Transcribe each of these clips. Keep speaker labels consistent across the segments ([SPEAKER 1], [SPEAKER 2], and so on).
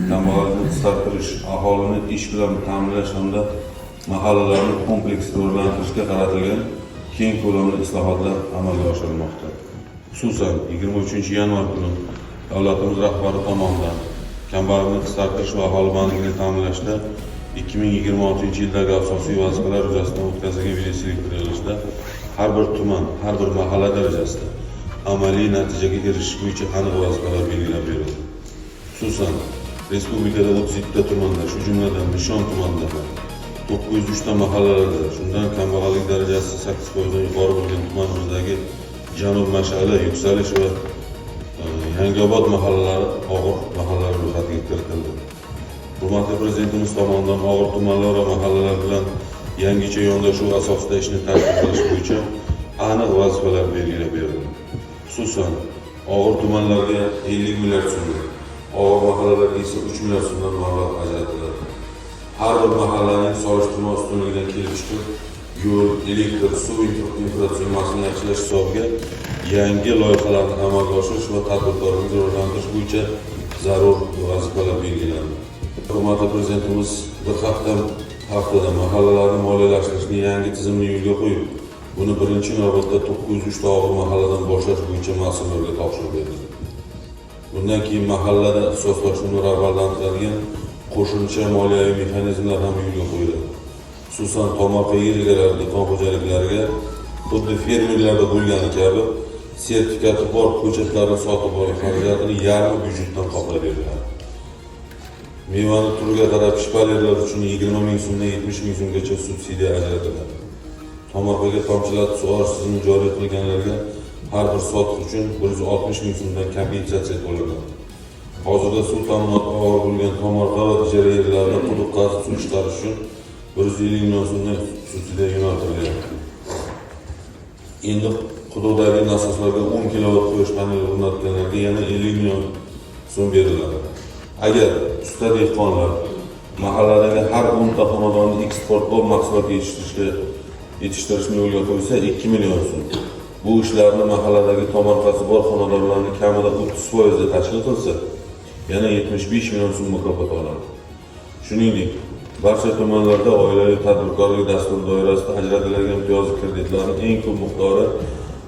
[SPEAKER 1] kambag'allikni qisqartirish, aholini ish bilan ta'minlash hamda mahallalarni kompleks rivojlantirishga qaratilgan keng ko'lamli islohotlar amalga oshirilmoqda. Xususan 23 yanvar kuni davlatimiz rahbari tomonidan kambag'allikni qisqartirish va aholi bandligini ta'minlashda 2026 yildagi asosiy vazifalar yuzasidan o'tkazilgan videoselektor yig'ilishida har bir tuman, har bir mahalla darajasida amaliy natijaga erishish bo'yicha aniq vazifalar belgilab berildi. Xususan, respublikada 37 ta tumanda, shu jumladan Nishon tumanida 903 ta mahallalarda, shundan kambag'allik darajasi 8% dan yuqori bo'lgan tumanimizdagi Janub Mash'ala, Yuksalish va Yangiobod mahallalari og'ir mahallalar ro'yxatiga kiritildi. Hurmatli Prezidentimiz tomonidan og'ir tumanlar va mahallalar bilan yangicha yondashuv asosida ishni tartib qilish bo'yicha aniq vazifalar belgilab berildi. Xususan, og'ir tumanlarga 50 milliard so'm, og'ir mahallalarga esa 3 milliard so'mdan mablag' ajratiladi. Har bir mahallaning solishtirma ustunligidan kelib chiqib, yo'l, elektr, suv infratuzilmasini yaxshilash hisobiga yangi loyihalarni amalga oshirish va tadbirkorlikni rivojlantirish bo'yicha zarur vazifalar belgilandi. Hurmatli Prezidentimiz bir haftada mahallalarni moliyalashtirishni yangi tizimni yo'lga qo'yib, buni birinchi navbatda 903 ta og'ir mahalladan boshlash bo'yicha mas'ullarga topshiriq berdi. Bundan keyin mahallada ixtisoslashuvni rag'batlantiradigan qo'shimcha moliyaviy mexanizmlar ham yo'lga qo'yiladi. Xususan, tomorqa yer egalari, dehqon xo'jaliklariga xuddi fermerlarda bo'lgani kabi sertifikati bor ko'chatlarni sotib olish xarajatini yarmi byudjetdan qoplab beriladi. Mevani turiga qarab shpalerlar uchun 20 ming so'mdan 70 ming so'mgacha subsidiya ajratiladi. Tomorqaga tomchilatib sug'orish tizimini joriy qilganlarga har bir sotiq uchun 160 ming so'mdan kompensatsiya to'lanadi. Hozirda suv ta'minoti og'ir bo'lgan tomorqa va ijara yerlarida quduq qazib suv chiqarish uchun 150 million so'mdan subsidiya yo'naltiriladi. Endi quduqdagi nasoslarga 10 kilovat quyosh paneli o'rnatganlarga yana 50 million so'm beriladi. Agar usta dehqonlar mahalladagi har 10 ta xonadonni eksportbop mahsulot yetishtirishni yo'lga qo'ysa 2 million so'm. Bu ishlarni mahalladagi tomorqasi bor xonadonlarning kamida 30% tashkil qilsa, yana 75 million so'm mukofot oladi. Shuningdek, barcha tumanlarda oilaviy tadbirkorlik dasturi doirasida ajratiladigan imtiyozli kreditlarning eng ko'p miqdori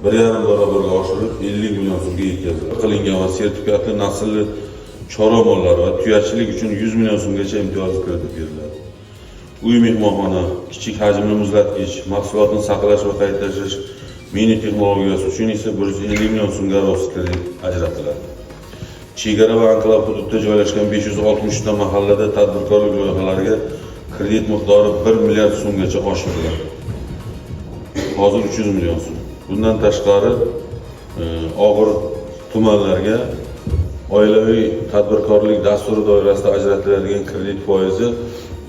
[SPEAKER 1] 1,5 barobarga oshirib 50 million so'mga yetkazildi. Qilingan va sertifikatli naslli chorva mollari va tuyachilik uchun 100 million so'mgacha imtiyozli kredit beriladi. Uy mehmonxona, kichik hajmli muzlatgich, mahsulotni saqlash va qayta ishlash mini texnologiyasi uchun esa 150 million so'mga kredit ajratiladi. Chegara va anklav hududida joylashgan 560 ta mahallada tadbirkorlik loyihalariga kredit miqdori 1 milliard so'mgacha oshiriladi. Hozir 300 million so'm. Bundan tashqari og'ir tumanlarga oilaviy tadbirkorlik dasturi doirasida ajratiladigan kredit foizi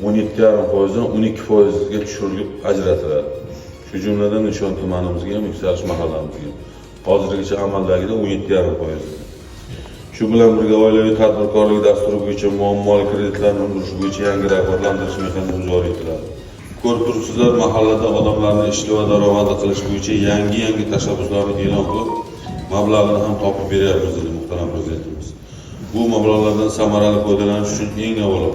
[SPEAKER 1] 17,5% dan 12% ga tushirilib ajratiladi. Shu jumladan Nishon tumanimizga ham, Yuksalish mahallamizga ham. Hozirgacha amaldagida 17,5%. Shu bilan birga oilaviy tadbirkorlik dasturi bo'yicha muammoli kreditlarni undirish bo'yicha yangi rag'batlantirish mexanizmi joriy etiladi. Ko'rib turibsizlar, mahallada odamlarni ishli va daromadli qilish bo'yicha yangi tashabbuslarni e'lon qilib, mablag'ini ham topib beryapmiz dedi muhtaram Prezidentimiz. Bu mablag'lardan samarali foydalanish uchun eng avvalo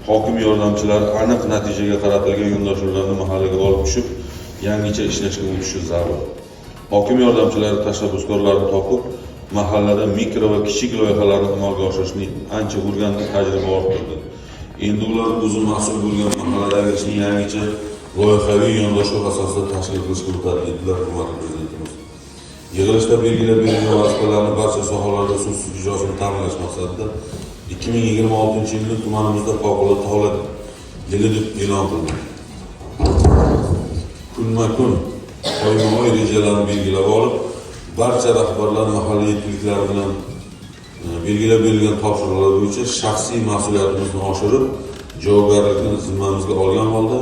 [SPEAKER 1] hokim yordamchilari aniq natijaga qaratilgan yondashuvlarni mahallaga olib tushib, yangicha ishlashga o'tishi zarur. Hokim yordamchilari tashabbuskorlarni topib, mahallada mikro va kichik loyihalarni amalga oshirishni ancha o'rganib, tajriba orttirdi. Endi ular o'zi mas'ul bo'lgan mahalladagi ishni yangicha loyihaviy yondashuv asosida tashkil qilishga o'tadi dedilar hurmatli Prezidentimiz. Yig'ilishda belgilab berilgan vazifalarni barcha sohalarda suvsiz ijrosini ta'minlash maqsadida 2026 yilda tumanimizda favqulodda holat yili deb e'lon qildi. Kunma-kun, oyma-oy rejalarni belgilab olib, barcha rahbarlar mahalla yetkiliklari bilan belgilab berilgan topshiriqlar bo'yicha shaxsiy mas'uliyatimizni oshirib, javobgarlikni zimmamizga olgan holda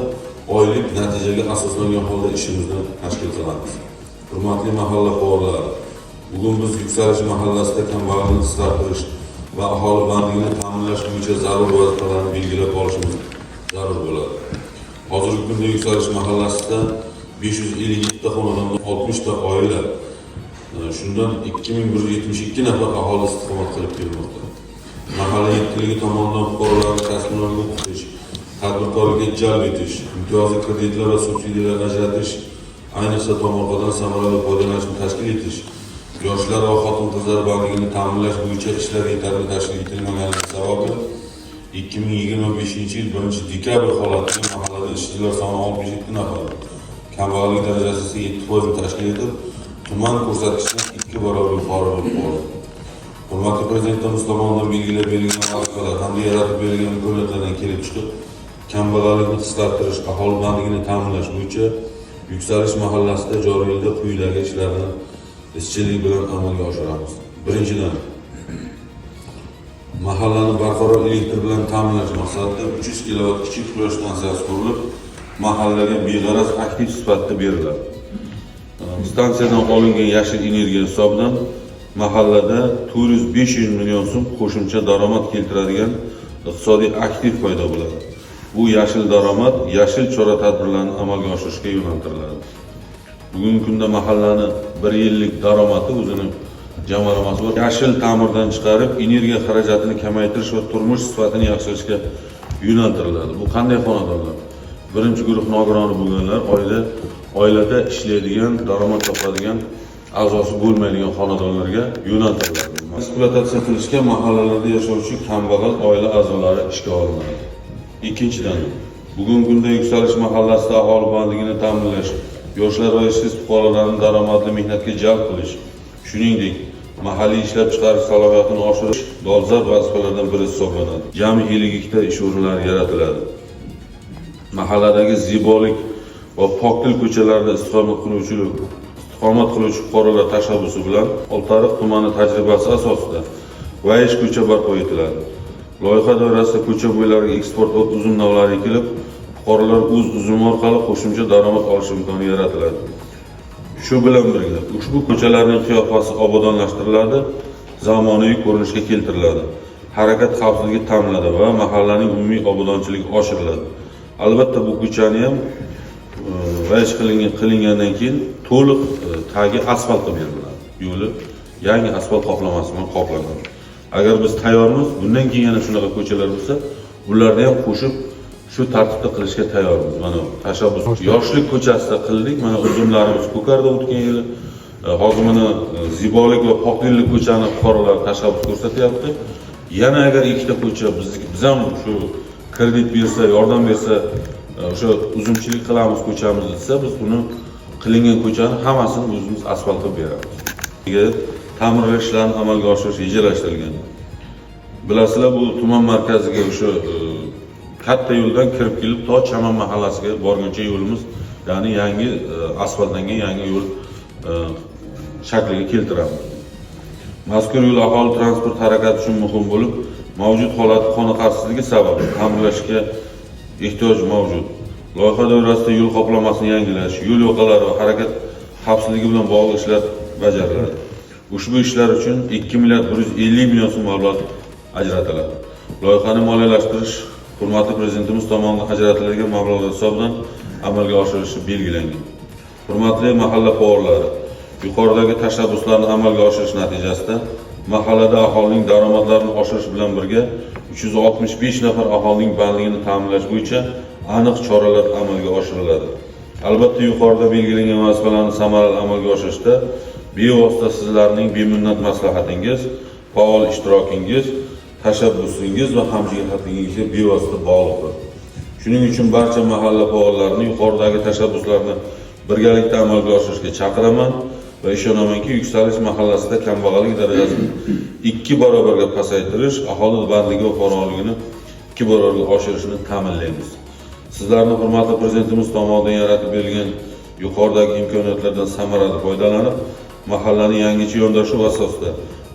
[SPEAKER 1] oylik natijaga asoslangan holda ishimizni tashkil qilamiz. Hurmatli mahalla faollari, bugun biz Yuksalish mahallasida kambag'allikni qisqartirish va aholi bandligini ta'minlash bo'yicha zarur vazifalarni belgilab olishimiz zarur bo'ladi. Hozirgi kunda Yuksalish mahallasida 557 ta xonadonda 60 ta oila, shundan 2172 nafar aholi istiqomat qilib kelmoqda. mahalla yetkiligi tomonidan fuqarolarni kasblarga o'qitish, tadbirkorlikka jalb etish, imtiyozli kreditlar va subsidiyalarni ajratish, ayniqsa tomorqadan samarali foydalanishni tashkil etish, yoshlar va xotin-qizlar bandligini ta'minlash bo'yicha ishlar yetarli tashkil etilmagani sababli 2025 yil 1-dekabr holatida mahallada ishchilar soni 67 nafar, kambag'allik darajasi esa 7% tashkil etib, tuman ko'rsatkichidan 2 barobar yuqori bo'lib qoldi. Hurmatli Prezidentimiz tomonidan belgilab berilgan vazifalar hamda yaratib berilgan imkoniyatlardan kelib chiqib, kambag'allikni qisqartirish, aholi bandligini ta'minlash bo'yicha Yuksalish mahallasida joriy yilda quyidagi ishlarni izchillik bilan amalga oshiramiz. Birinchidan, mahallani barqaror elektr bilan ta'minlash maqsadida 300 kW kichik quyosh stansiyasi qurilib, mahallaga beg'araz aktiv sifatida beriladi. Stansiyadan olingan yashil energiya hisobidan mahallada 400-500 million so'm qo'shimcha daromad keltiradigan iqtisodiy aktiv paydo bo'ladi. Bu yashil daromad yashil chora-tadbirlarni amalga oshirishga yo'naltiriladi. Bugungi kunda mahallani 1 yillik daromadi o'zining jamg'armasi bor. Yashil ta'mirdan chiqarib, energiya xarajatini kamaytirish va turmush sifatini yaxshilashga yo'naltiriladi. Bu qanday xonadonlar? Birinchi guruh nogironi bo'lganlar, oilada ishlaydigan, daromad topadigan, a'zosi bo'lmaydigan xonadonlarga yo'naltiriladi. Ekspluatatsiya qilishga mahallalarda yashovchi kambag'al oila a'zolari ishga olinadi. Ikkinchidan, bugungi kunda Yuksalish mahallasida aholi bandligini ta'minlash, yoshlar va ishsiz fuqarolarni daromadli mehnatga jalb qilish, shuningdek, mahalliy ishlab chiqarish salohiyatini oshirish dolzarb vazifalardan biri hisoblanadi. Jami 52 ta ish o'rinlari yaratiladi. Mahalladagi zibolik va poklik ko'chalarida istiqomat qiluvchi fuqarolar tashabbusi bilan Oltiariq tumani tajribasi asosida Vayish ko'cha barpo etiladi. Loyiha doirasida ko'cha bo'ylariga eksport va uzum navlari ekilib, fuqarolar o'z uzumi orqali qo'shimcha daromad olish imkoni yaratiladi. Shu bilan birga ushbu ko'chalarning qiyofasi obodonlashtiriladi, zamonaviy ko'rinishga keltiriladi. Harakat xavfsizligi ta'minlanadi va mahallaning umumiy obodonchiligi oshiriladi. Albatta bu ko'chani ham vayish qilingandan keyin to'liq tagi asfalt qilib beriladi. Yo'li yangi asfalt qoplamasi bilan qoplanadi. Agar biz tayyormiz, bundan keyin yana shunaqa ko'chalar bo'lsa, ularni ham qo'shib shu tartibda qilishga tayyormiz. Mana tashabbus yoshlik ko'chasida qildik. Mana uzumlarimiz ko'kardi o'tgan yili. Hozir mana zibolik va poklik ko'chani fuqarolar tashabbus ko'rsatyapti. Yana agar ikkita ko'cha biz ham shu kredit bersa, yordam bersa, o'sha uzumchilik qilamiz ko'chamiz desa, biz buni qilingan ko'chani hammasini o'zimiz asfalt qilib beramiz. Ta'mirlash ishlarini amalga oshirish rejalashtirilgan. Bilasizlar, bu tuman markaziga o'sha katta yo'ldan kirib kelib to Chaman mahallasiga borguncha yo'limiz, ya'ni yangi asfaltlangan yangi yo'l shakliga keltiramiz. Mazkur yo'l aholi transport harakati uchun muhim bo'lib, mavjud holat qoniqarsizligi sababli ta'mirlashga ehtiyoj mavjud. Loyiha doirasida yo'l qoplamasini yangilash, yo'l yoqalari va harakat xavfsizligi bilan bog'liq ishlar bajariladi. Ushbu ishlar uchun 2 milliard 150 million so'm mablag' ajratiladi. Loyihani moliyalashtirish hurmatli Prezidentimiz tomonidan ajratilgan mablag'lar hisobidan amalga oshirilishi belgilangan. Hurmatli mahalla faollari, yuqoridagi tashabbuslarni amalga oshirish natijasida mahallada aholining daromadlarini oshirish bilan birga 365 nafar aholining bandligini ta'minlash bo'yicha aniq choralar amalga oshiriladi. Albatta, yuqorida belgilangan vazifalarni samarali amalga oshirishda bevosita sizlarning beminnat maslahatingiz, faol ishtirokingiz, tashabbusingiz va hamjihatligingizga bevosita bog'liqdir. Shuning uchun barcha mahalla faollarini yuqoridagi tashabbuslarni birgalikda amalga oshirishga chaqiraman va ishonamanki, Yuksalish mahallasida kambag'allik darajasini 2 barobarga pasaytirish, aholi bandligi va farovonligini 2 barobarga oshirishni ta'minlaymiz. Sizlarning hurmatli Prezidentimiz tomonidan yaratib berilgan yuqoridagi imkoniyatlardan samarali foydalanib, mahallani yangicha yondashuv asosida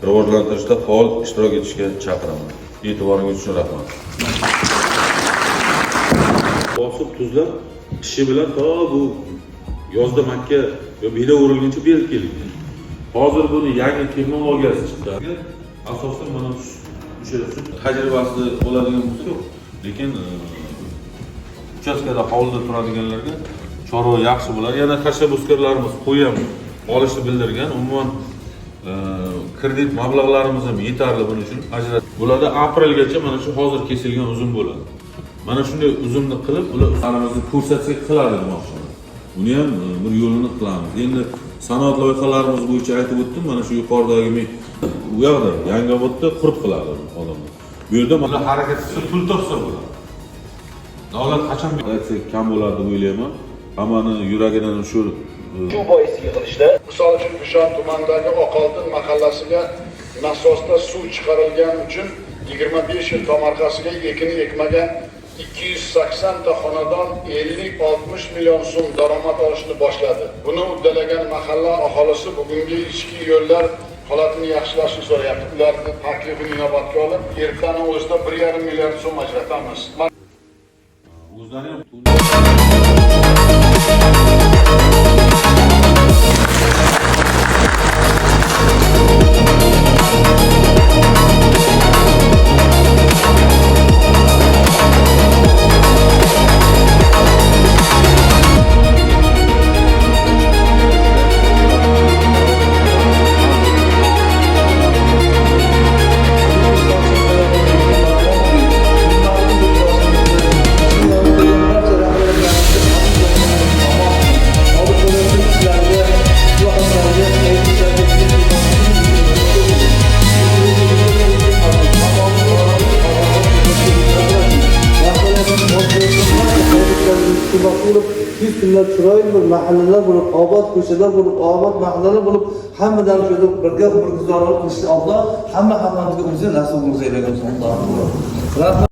[SPEAKER 1] rivojlantirishda faol ishtirok etishga chaqiraman. E'tiboringiz uchun rahmat. Bosib tuzlab, kishi bilan to bu yozda Makka va beda o'rilguncha berib kelingan. Hozir buni yangi texnologiyasi chiqdi. Asosan mana o'sha tajribasi bo'ladigan bo'lsa yo'q. Lekin uchastkada hovlida turadiganlarga chorva yaxshi bo'lar. Yana tashabbuskorlarimiz qo'yam olishni bildirgan. Umuman kredit mablag'larimiz ham yetarli buning uchun ajratib Bularda aprelgacha mana shu hozir kesilgan uzum bo'ladi. Mana shunday uzumni qilib, ular sanamizni ko'rsatsak qiladi demoqchiman. Buni ham bir yo'lini qilamiz. Endi sanoat loyihalarimiz bo'yicha aytib o'tdim, mana shu yuqoridagi u yoqda Yangiobodda qurib qiladi odamlar. Bu yerda mana harakat qilsa pul topsa bo'ladi. Davlat qachon aytsak kam bo'ladi deb o'ylayman. Hammani yuragidan shu
[SPEAKER 2] bois yig'ilishda misol uchun Nishon tumanidagi Oqoltin mahallasiga nasosda suv chiqarilgani uchun 25 yil tomorqasiga ekin ekmagan 280 ta xonadon 50-60 million so'm daromad olishni boshladi. Buni uddalagan mahalla aholisi bugungi ichki yo'llar holatini yaxshilashni so'rayapti. Ularning taklifini inobatga olib, ertaning o'zida 1,5 milliard so'm ajratamiz.
[SPEAKER 3] Biz kunlar chiroyli bir mahallalar bo'lib, obod ko'chalar bo'lib, obod mahallalar bo'lib, hammadan shunday birga umr guzorat qilishni Alloh hammamizga o'zi nasib qilsin. Alloh.